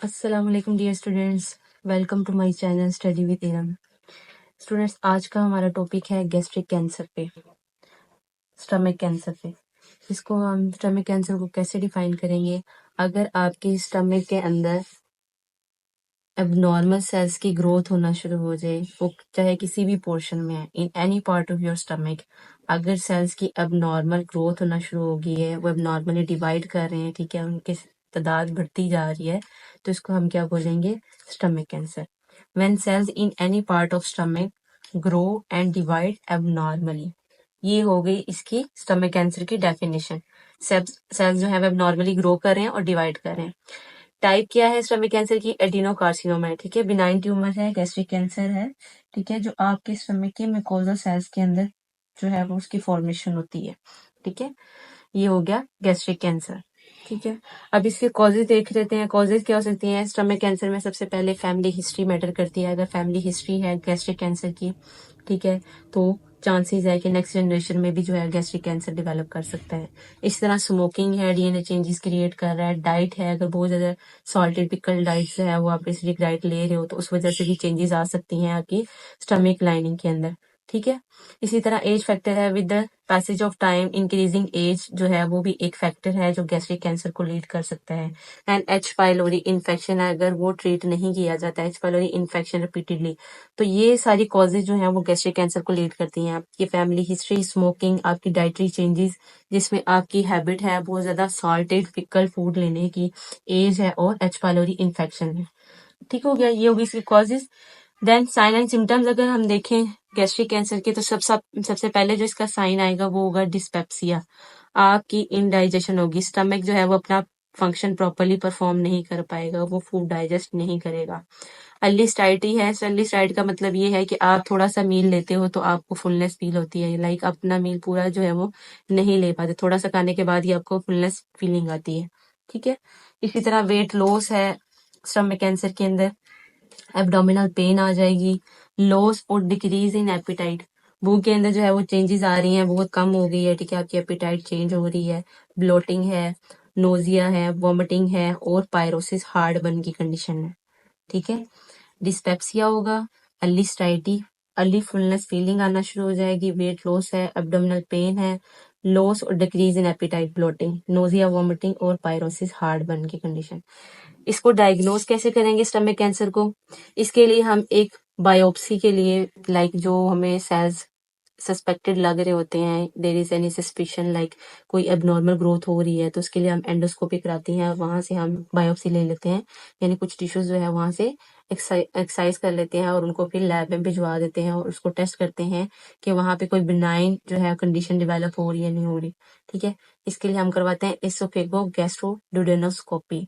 अस्सलाम वालेकुम dear students, welcome to my channel study with Iram. Students, आज का हमारा टॉपिक है गैस्ट्रिक कैंसर पे, स्टमक कैंसर पे। इसको हम स्टमक कैंसर को कैसे डिफाइन करेंगे? अगर आपके स्टमक के अंदर एबनॉर्मल सेल्स की ग्रोथ होना शुरू हो जाए, वो चाहे किसी भी पोर्शन में है, इन any part of your stomach, अगर सेल्स की एबनॉर्मल ग्रोथ होना शुरू हो गई है, वो एबनॉर्मली डिवाइड कर रहे हैं, ठीक है, उनकी तादाद बढ़ती जा रही है, तो इसको हम क्या बोलेंगे? Stomach cancer. When cells in any part of stomach grow and divide abnormally, ये हो गई इसकी स्टमक कैंसर की डेफिनेशन। सेल्स जो है वो एबनॉर्मली ग्रो कर रहे हैं और डिवाइड कर रहे हैं। टाइप क्या है स्टमक कैंसर की? एडिनोकार्सिनोमा है, ठीक है, बिनाइन ट्यूमर है, गैस्ट्रिक कैंसर है, ठीक है, जो आपके स्टमक के म्यूकोजल सेल्स के अंदर जो है वो उसकी फॉर्मेशन होती है, ठीक है। ये हो गया गैस्ट्रिक कैंसर, ठीक है। अब इसके कॉजेज देख लेते हैं। कॉजेज क्या हो सकती हैं स्टमक कैंसर में? सबसे पहले फैमिली हिस्ट्री मैटर करती है। अगर फैमिली हिस्ट्री है गैस्ट्रिक कैंसर की, ठीक है, तो चांसेस है कि नेक्स्ट जनरेशन में भी जो है गैस्ट्रिक कैंसर डेवलप कर सकता है। इस तरह स्मोकिंग है, डीएनए चेंजेस क्रिएट कर रहा है। डाइट है, अगर बहुत ज्यादा सॉल्टेड पिकल डाइट है, वो आप एसिडिक डाइट ले रहे हो, तो उस वजह से भी चेंजेस आ सकती हैं आपकी स्टमक लाइनिंग के अंदर, ठीक है। इसी तरह एज फैक्टर है, with the passage of time increasing age जो है वो भी एक फैक्टर है जो गैस्ट्रिक कैंसर को लीड कर सकता है। एंड एच पाइलोरी इन्फेक्शन है, अगर वो ट्रीट नहीं किया जाता है, एच पाइलोरी इन्फेक्शन रिपीटेडली, तो ये सारी कॉजेज जो है वो गैस्ट्रिक कैंसर को लीड करती हैं। आपकी फैमिली हिस्ट्री, स्मोकिंग, आपकी डाइटरी चेंजेस जिसमें आपकी हैबिट है बहुत ज्यादा सॉल्टेड पिकल फूड लेने की, एज है और एच पाइलोरी इन्फेक्शन है, ठीक हो गया। ये होगी इसकी causes. Then sign and symptoms अगर हम देखें गैस्ट्रिक कैंसर के, तो सबसे पहले जो इसका साइन आएगा वो होगा डिस्पेप्सिया। आपकी इनडाइजेशन होगी, स्टमक जो है वो अपना फंक्शन प्रॉपरली परफॉर्म नहीं कर पाएगा, वो फूड डाइजेस्ट नहीं करेगा। अल्लिस्टाइटी है, अल्लिस्टाइट का मतलब ये है कि आप थोड़ा सा मील लेते हो तो आपको फुलनेस फील होती है, लाइक अपना मील पूरा जो है वो नहीं ले पाते, थोड़ा सा खाने के बाद ही आपको फुलनेस फीलिंग आती है, ठीक है। इसी तरह वेट लॉस है स्टमक कैंसर के अंदर, एब्डोमिनल पेन आ जाएगी, लॉस और डिक्रीज इन एपिटाइट, भूख के अंदर जो है वो चेंजेस आ रही हैं, बहुत कम हो गई है, ठीक है, आपकी एपिटाइट चेंज हो रही है, ब्लोटिंग है, नोजिया है, वॉमिटिंग है और पायरोसिस हार्ड बर्न की कंडीशन है, ठीक है। डिस्पेप्सिया होगा, अल्लिस्टाइटी, अर्ली फुलनेस फीलिंग आना शुरू हो जाएगी, वेट लॉस है, एब्डोमिनल पेन है, लॉस और decrease in appetite, bloating, nausea, vomiting और पायरोसिस हार्ड बर्न की कंडीशन। इसको डायग्नोज कैसे करेंगे स्टमक कैंसर को? इसके लिए हम एक बायोप्सी के लिए, लाइक जो हमें सेल्स सस्पेक्टेड लग रहे होते हैं, there is any suspicion like कोई एबनॉर्मल ग्रोथ हो रही है, तो उसके लिए हम एंडोस्कोपी कराती हैं, वहां से हम बायोप्सी ले लेते हैं, यानी कुछ टिश्यूज जो है वहां से एक्सरसाइज कर लेते हैं और उनको फिर लैब में भिजवा देते हैं और उसको टेस्ट करते हैं कि वहां पे कोई बिनाइन जो है कंडीशन डेवलप हो रही है नहीं हो रही, ठीक है। इसके लिए हम करवाते हैं एसोफेगो गैस्ट्रोडुडेनोस्कोपी,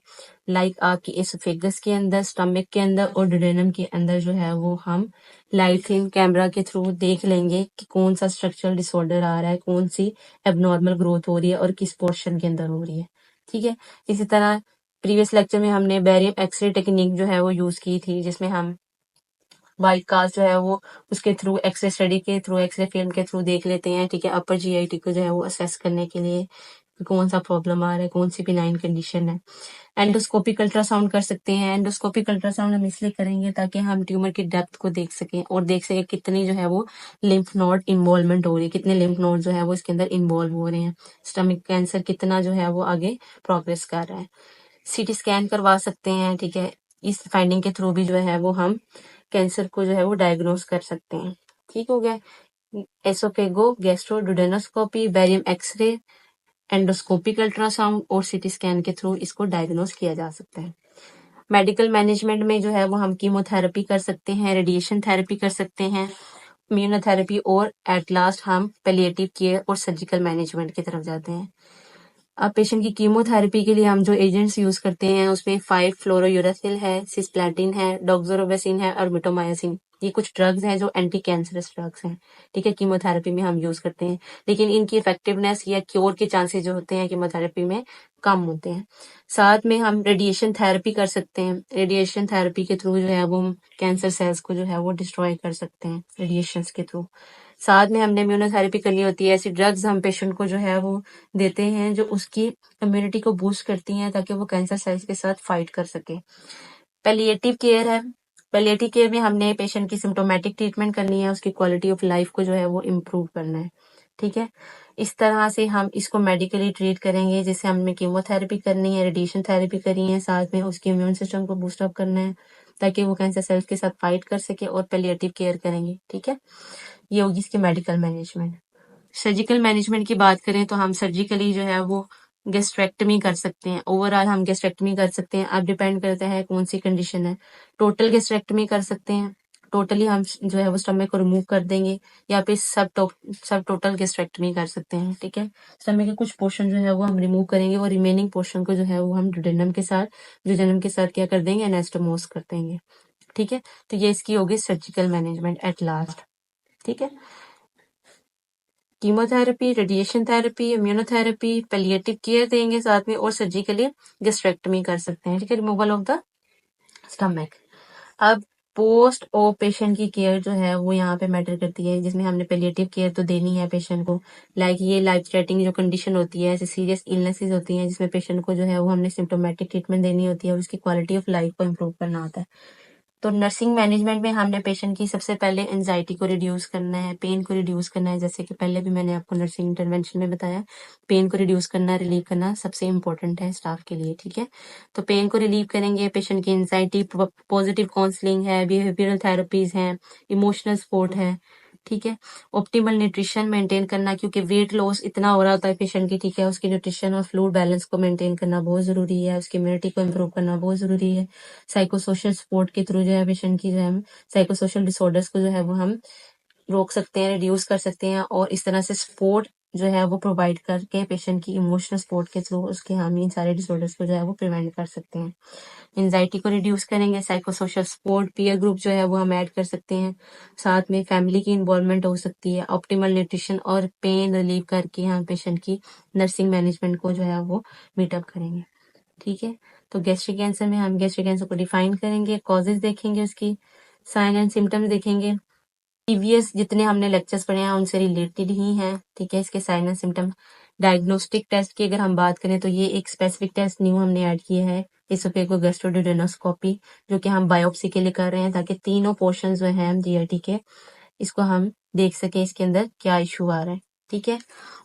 लाइक आपकी एसोफेगस के अंदर, स्टमक के अंदर और डुडेनम के अंदर जो है वो हम लाइट थिन कैमरा के थ्रू देख लेंगे कि कौन सा स्ट्रक्चरल डिसऑर्डर आ रहा है, कौन सी एबनॉर्मल ग्रोथ हो रही है और किस पोर्शन के अंदर हो रही है, ठीक है। इसी तरह प्रीवियस लेक्चर में हमने बेरियम एक्सरे टेक्निक जो है वो यूज की थी, जिसमें हम वाइट कास्ट जो है वो उसके थ्रू एक्सरे स्टडी के थ्रू, एक्सरे फिल्म के थ्रू देख लेते हैं, ठीक है, अपर जीआईटी को जो है वो असेस करने के लिए कि कौन सा प्रॉब्लम आ रहा है, कौन सी बिनाइन कंडीशन है। एंडोस्कोपिक अल्ट्रासाउंड कर सकते हैं। एंडोस्कोपिक अल्ट्रासाउंड हम इसलिए करेंगे ताकि हम ट्यूमर की डेप्थ को देख सकें और देख सकें कितनी जो है वो लिम्फ नोड इन्वॉल्वमेंट हो रही है, कितने लिम्फ नोड जो है वो इसके अंदर इन्वॉल्व हो रहे हैं, स्टमक कैंसर कितना जो है वो आगे प्रोग्रेस कर रहा है। सीटी स्कैन करवा सकते हैं, ठीक है, इस फाइंडिंग के थ्रू भी जो है वो हम कैंसर को जो है वो डायग्नोज कर सकते हैं, ठीक हो गया। एसोफेगो गैस्ट्रोडुडेनोस्कोपी, बेरियम एक्सरे, एंडोस्कोपिक अल्ट्रासाउंड और सीटी स्कैन के थ्रू इसको डायग्नोज किया जा सकता है। मेडिकल मैनेजमेंट में जो है वो हम कीमोथेरेपी कर सकते हैं, रेडिएशन थेरेपी कर सकते हैं, इम्यूनोथेरेपी और एट लास्ट हम पैलिएटिव केयर और सर्जिकल मैनेजमेंट की तरफ जाते हैं। अब पेशेंट की कीमोथेरेपी के लिए हम जो एजेंट्स यूज करते हैं उसमें 5-फ्लोरोयूरासिल है, सिस्प्लैटिन है, डॉक्सोरोबेसिन है और मिटोमायोसिन, ये कुछ ड्रग्स हैं जो एंटी कैंसरस ड्रग्स हैं, ठीक है, कीमोथेरेपी में हम यूज करते हैं, लेकिन इनकी इफेक्टिवनेस या क्योर के चांसेस जो होते हैं कीमोथेरेपी में कम होते हैं। साथ में हम रेडिएशन थेरेपी कर सकते हैं, रेडिएशन थेरेपी के थ्रू जो है वो हम कैंसर सेल्स को जो है वो डिस्ट्रॉय कर सकते हैं रेडिएशन के थ्रू। साथ में हमने इम्यूनोथेरेपी करनी होती है। ऐसी ड्रग्स हम पेशेंट को जो है वो देते हैं जो उसकी इम्यूनिटी को बूस्ट करती हैं ताकि वो कैंसर सेल्स के साथ फाइट कर सके। पैलिएटिव केयर है। पैलिएटिव केयर में हमने पेशेंट की सिम्टोमेटिक ट्रीटमेंट करनी है, उसकी क्वालिटी ऑफ लाइफ को जो है वो इम्प्रूव करना है। ठीक है, इस तरह से हम इसको मेडिकली ट्रीट करेंगे। जैसे हमने कीमोथेरेपी करनी है, रेडिएशन थेरेपी करनी है, साथ में उसके इम्यून सिस्टम को बूस्ट अप करना है ताकि वो कैंसर सेल्स के साथ फाइट कर सके, और पैलिएटिव केयर करेंगे। ठीक है, ये होगी इसकी मेडिकल मैनेजमेंट। सर्जिकल मैनेजमेंट की बात करें तो हम सर्जिकली जो है वो गैस्ट्रेक्टमी कर सकते हैं। ओवरऑल हम गैस्ट्रेक्टमी कर सकते हैं। अब डिपेंड करता है कौन सी कंडीशन है। टोटल गैस्ट्रेक्टमी कर सकते हैं, टोटली हम जो है वो स्टमक को रिमूव कर देंगे, या फिर सब टोटल गैस्ट्रेक्टमी कर सकते हैं। ठीक है, स्टमक के कुछ पोर्शन जो है वो हम रिमूव करेंगे, और रिमेनिंग पोर्शन को जो है वो हम जुडेनम के साथ क्या कर देंगे, एनास्टोमोस कर देंगे। ठीक है, तो ये इसकी होगी सर्जिकल मैनेजमेंट एट लास्ट। ठीक है, chemotherapy, radiation therapy, immunotherapy, palliative care देंगे साथ में, और सर्जिकली गैस्ट्रेक्टमी कर सकते हैं। ठीक है, रिमूवल ऑफ द स्टमक। अब पोस्ट ओ पेशेंट की केयर जो है वो यहाँ पे मैटर करती है, जिसमें हमने पैलिएटिव केयर तो देनी है पेशेंट को। लाइक ये लाइफ थ्रेटनिंग जो कंडीशन होती है, ऐसे सीरियस इलनेसेस होती हैं जिसमें पेशेंट को जो है वो हमने सिम्टोमेटिक ट्रीटमेंट देनी होती है और उसकी क्वालिटी ऑफ लाइफ को इम्प्रूव करना होता है। तो नर्सिंग मैनेजमेंट में हमने पेशेंट की सबसे पहले एंजाइटी को रिड्यूस करना है, पेन को रिड्यूस करना है। जैसे कि पहले भी मैंने आपको नर्सिंग इंटरवेंशन में बताया, पेन को रिड्यूस करना, रिलीव करना सबसे इम्पोर्टेंट है स्टाफ के लिए। ठीक है, तो पेन को रिलीव करेंगे, पेशेंट की एंजाइटी, पॉजिटिव काउंसलिंग है, बिहेवियरल थेरेपीज हैं, इमोशनल सपोर्ट है। ठीक है, ऑप्टिमल न्यूट्रिशन मेंटेन करना, क्योंकि वेट लॉस इतना हो रहा होता है पेशेंट की। ठीक है, उसकी न्यूट्रिशन और फ्लूइड बैलेंस को मेंटेन करना बहुत जरूरी है, उसकी इम्यूनिटी को इम्प्रूव करना बहुत जरूरी है। साइको सोशल सपोर्ट के थ्रू जो है पेशेंट की जो है साइको सोशल डिसऑर्डर्स को जो है वो हम रोक सकते हैं, रिड्यूस कर सकते हैं, और इस तरह से सपोर्ट जो है वो प्रोवाइड करके पेशेंट की इमोशनल सपोर्ट के थ्रू उसके हम इन सारे डिसऑर्डर्स को जो है वो प्रिवेंट कर सकते हैं। एंजाइटी को रिड्यूस करेंगे, psycho social support, peer group जो है वो हम ऐड कर सकते हैं, साथ में फैमिली की इन्वॉल्वमेंट हो सकती है, ऑप्टिमल न्यूट्रिशन और पेन रिलीव करके हम पेशेंट की नर्सिंग मैनेजमेंट को जो है वो मीटअप करेंगे। ठीक है, तो गैस्ट्रिक कैंसर में हम गैस्ट्रिक कैंसर को डिफाइन करेंगे, कॉजेज देखेंगे, उसकी साइन एंड सिम्टम्स देखेंगे। प्रीवियस जितने हमने लेक्चर्स पढ़े हैं उनसे रिलेटेड ही हैं। ठीक है, इसके sign and symptom. Diagnostic test की अगर हम बात करें तो ये एक स्पेसिफिक टेस्ट न्यू हमने ऐड किया है, इसोफेगोगैस्ट्रोडुडेनोस्कोपी, जो कि हम बायोप्सी के लिए कर रहे हैं ताकि तीनों पोर्शन जो हैं जीआईटी के, इसको हम देख सकें इसके अंदर क्या इशू आ रहा है। ठीक है,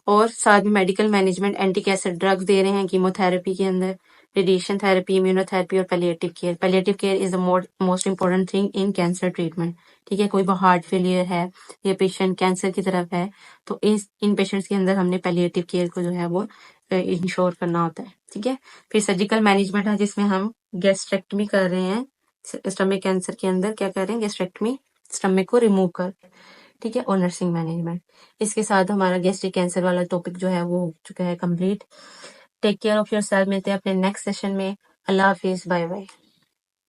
और साथ में medical management, anti cancer drugs दे रहे हैं कीमोथेरेपी के अंदर, रेडिएशन थेरेपी, इम्यूनोथेरेपी और palliative care. Palliative care is the most important thing in cancer treatment. ठीक है, कोई हार्ट फेलियर है या पेशेंट कैंसर की तरफ है तो इन पेशेंट्स के अंदर हमने पैलिएटिव केयर को जो है वो इंश्योर करना होता है। ठीक है, फिर सर्जिकल मैनेजमेंट है जिसमें हम गैस्ट्रेक्टमी कर रहे हैं। स्टमक कैंसर के अंदर क्या कर रहे हैं, गैस्ट्रेक्टमी, स्टमक को रिमूव कर। ठीक है, और नर्सिंग मैनेजमेंट। इसके साथ हमारा गैस्ट्रिक कैंसर वाला टॉपिक जो है वो हो चुका है complete. Take care of yourself, मिलते हैं अपने नेक्स्ट सेशन में। अल्लाह हाफिज, बाय बाय।